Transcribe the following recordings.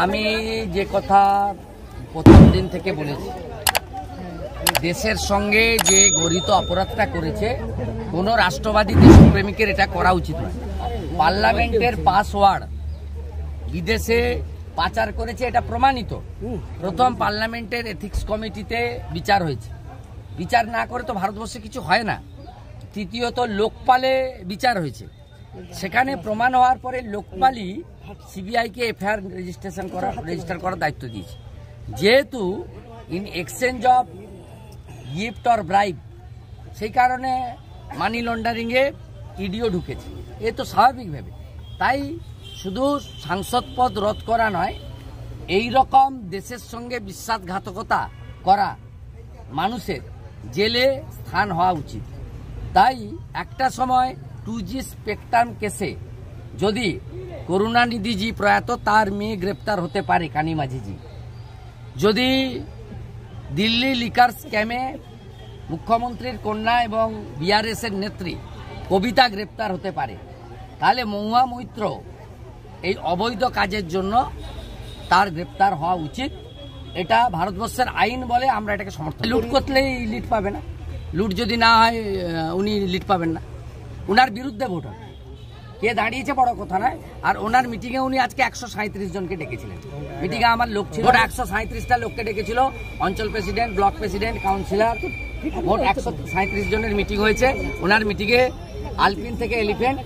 আমি যে কথা প্রথম দিন থেকে বলেছি, দেশের সঙ্গে যে গরিত অপরাধটা করেছে কোনো রাষ্ট্রবাদী দেশপ্রেমিকের এটা করা উচিত নয়। পার্লামেন্টের পাসওয়ার্ড বিদেশে পাচার করেছে, এটা প্রমাণিত। প্রথম পার্লামেন্টের এথিক্স কমিটিতে বিচার হয়েছে, বিচার না করে তো ভারতবর্ষে কিছু হয় না। তৃতীয়ত লোকপালে বিচার হয়েছে, সেখানে প্রমাণ হওয়ার পরে লোকপালই সিবিআইকে এফআইআর রেজিস্টার করার দায়িত্ব দিয়েছে। যেহেতু in exchange of gift or bribe, সেই কারণে মানি লন্ডারিংয়ে ইডিও ঢুকেছে, এ তো স্বাভাবিকভাবে। তাই শুধু সাংসদ পদ রদ করা নয়, এই রকম দেশের সঙ্গে বিশ্বাসঘাতকতা করা মানুষের জেলে স্থান হওয়া উচিত। তাই একটা সময় 2G স্পেকট্রাম কেসে যদি করুণানিধিজি প্রয়াত, তার মেয়ে গ্রেপ্তার হতে পারে কানি মাঝিজি, যদি দিল্লি লিকার স্ক্যামে মুখ্যমন্ত্রীর কন্যা এবং বিআরএস এর নেত্রী কবিতা গ্রেপ্তার হতে পারে, তাহলে মহুয়া মৈত্র এই অবৈধ কাজের জন্য তার গ্রেপ্তার হওয়া উচিত। এটা ভারতবর্ষের আইন বলে, আমরা এটাকে সমর্থন। লুট করলেই লিড পাবে না, লুট যদি না হয় উনি লিড পাবেন না। ওনার বিরুদ্ধে ভোট হবে, কে দাঁড়িয়েছে বড় কথা নয়। আর ওনার মিটিংয়ে উনি আজকে 137 জনকে ডেকেছিলেন। মিটিংয়ে আমার লোক ছিল, 137টা লোককে ডেকেছিল, অঞ্চল প্রেসিডেন্ট, ব্লক প্রেসিডেন্ট, কাউন্সিলর, মোট 137 জনের মিটিং হয়েছে। ওনার মিটিংয়ে আলপিন থেকে এলিফ্যান্ট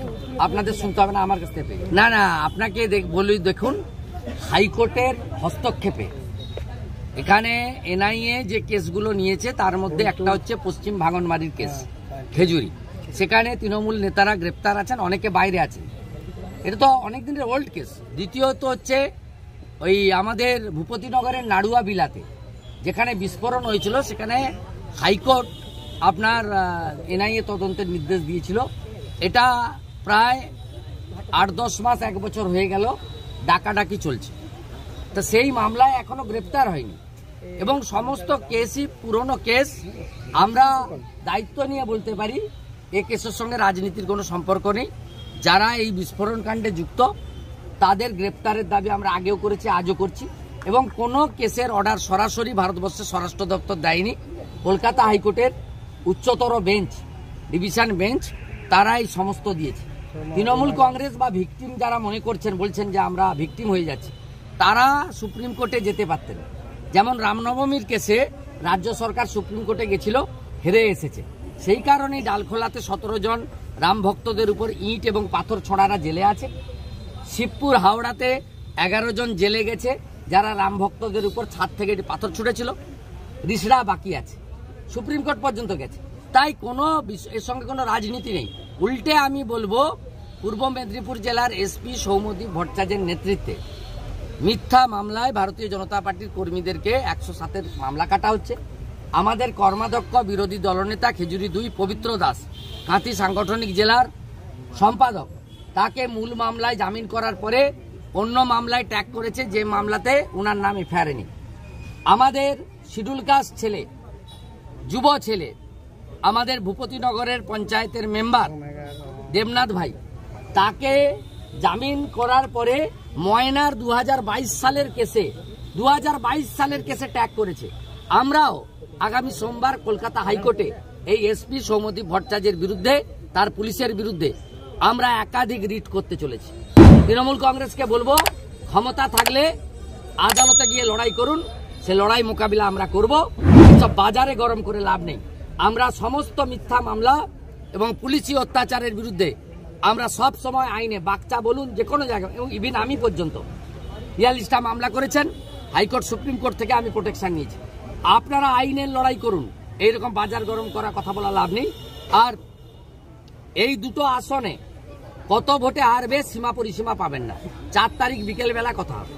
আপনাদের শুনতে হবে না, আমার কাছ থেকে না না আপনাকে বলি। দেখুন, হাইকোর্টের হস্তক্ষেপে এখানে এনআইএ যে কেসগুলো নিয়েছে তার মধ্যে একটা হচ্ছে পশ্চিম ভাঙনবাড়ির কেস, খেজুরি। সেখানে তৃণমূল নেতারা গ্রেপ্তার আছেন, অনেকে বাইরে আছেন, এটা তো অনেক দিনের ওল্ড কেস। দ্বিতীয়ত হচ্ছে ওই আমাদের ভূপতিনগরের নাড়ুয়া বিলাতে যেখানে বিস্ফোরণ হয়েছিল, সেখানে হাইকোর্ট আপনার এনআইএ তদন্তের নির্দেশ দিয়েছিল। এটা প্রায় 8-10 মাস, 1 বছর হয়ে গেল ডাকাডাকি চলছে, তা সেই মামলায় এখনো গ্রেপ্তার হয়নি। এবং সমস্ত কেসই পুরনো কেস। আমরা দায়িত্ব নিয়ে বলতে পারি, এই কেসের সঙ্গে রাজনীতির কোনো সম্পর্ক নেই। যারা এই বিস্ফোরণ কাণ্ডে যুক্ত তাদের গ্রেপ্তারের দাবি আমরা আগেও করেছি, আজও করছি। এবং কোনো কেসের অর্ডার সরাসরি ভারতবর্ষের স্বরাষ্ট্র দপ্তর দেয়নি, কলকাতা হাইকোর্টের উচ্চতর বেঞ্চ, ডিভিশন বেঞ্চ, তারা এই সমস্ত দিয়েছে। তৃণমূল কংগ্রেস বা ভিকটিম যারা মনে করছেন, বলছেন যে আমরা ভিকটিম হয়ে যাচ্ছি, তারা সুপ্রিম কোর্টে যেতে পারতেন। যেমন রামনবমীর কেসে রাজ্য সরকার সুপ্রিম কোর্টে গেছিল, হেরে এসেছে। সেই কারণেই ডালখোলাতে 17 জন রাম ভক্তদের উপর ইট এবং পাথর ছোড়ারা জেলে আছে। শিবপুর হাওড়াতে 11 জন জেলে গেছে যারা রাম ভক্তদের উপর ছাদ থেকে পাথর ছুড়েছিল। রিসড়া বাকি আছে, সুপ্রিম কোর্ট পর্যন্ত গেছে। তাই কোনো এর সঙ্গে কোনো রাজনীতি নেই। উল্টে আমি বলবো, পূর্ব মেদিনীপুর জেলার এসপি সৌম্যদীপ ভট্টাচার্যের নেতৃত্বে মিথ্যা মামলায় ভারতীয় জনতা পার্টির কর্মীদেরকে 107-এর মামলা কাটা হচ্ছে। আমাদের কর্মাধ্যক্ষ বিরোধী দলনেতা খেজুরি 2 পবিত্র দাস, কাঁথি সাংগঠনিক জেলার সম্পাদক, তাকে মূল মামলায় জামিন করার পরে অন্য মামলায় ট্যাগ করেছে, যে মামলাতে ওনার নাম এফআইআর নেই। আমাদের শিডিউল কাস্ট ছেলে, যুব ছেলে, আমাদের ভূপতিনগরের পঞ্চায়েতের মেম্বার দেবনাথ ভাই, তাকে জামিন করার পরে ময়নার 2022 সালের কেসে ট্যাগ করেছে। আমরাও আগামী সোমবার কলকাতা হাইকোর্টে এই এসপি সৌম্যদীপ ভট্টাচার্যের বিরুদ্ধে, তার পুলিশের বিরুদ্ধে আমরা একাধিক রিট করতে চলেছি। তৃণমূল কংগ্রেসকে বলবো, ক্ষমতা থাকলে আদালতে গিয়ে লড়াই করুন, সে লড়াই মোকাবিলা আমরা করব। সব বাজারে গরম করে লাভ নেই। আমরা সমস্ত মিথ্যা মামলা এবং পুলিশি অত্যাচারের বিরুদ্ধে আমরা সব সময় আইনে, বাচ্চা বলুন, যে কোনো জায়গায়, এবং ইভিন আমি পর্যন্ত 42টা মামলা করেছেন হাইকোর্ট, সুপ্রিম কোর্ট থেকে আমি প্রোটেকশন নিয়েছি। আপনারা আইনের লড়াই করুন, এইরকম বাজার গরম করা কথা বলা লাভ নেই। আর এই দুটো আসনে কত ভোটে হারবে সীমা পরিসীমা পাবেন না, 4 তারিখ বিকেলবেলা কথা হবে।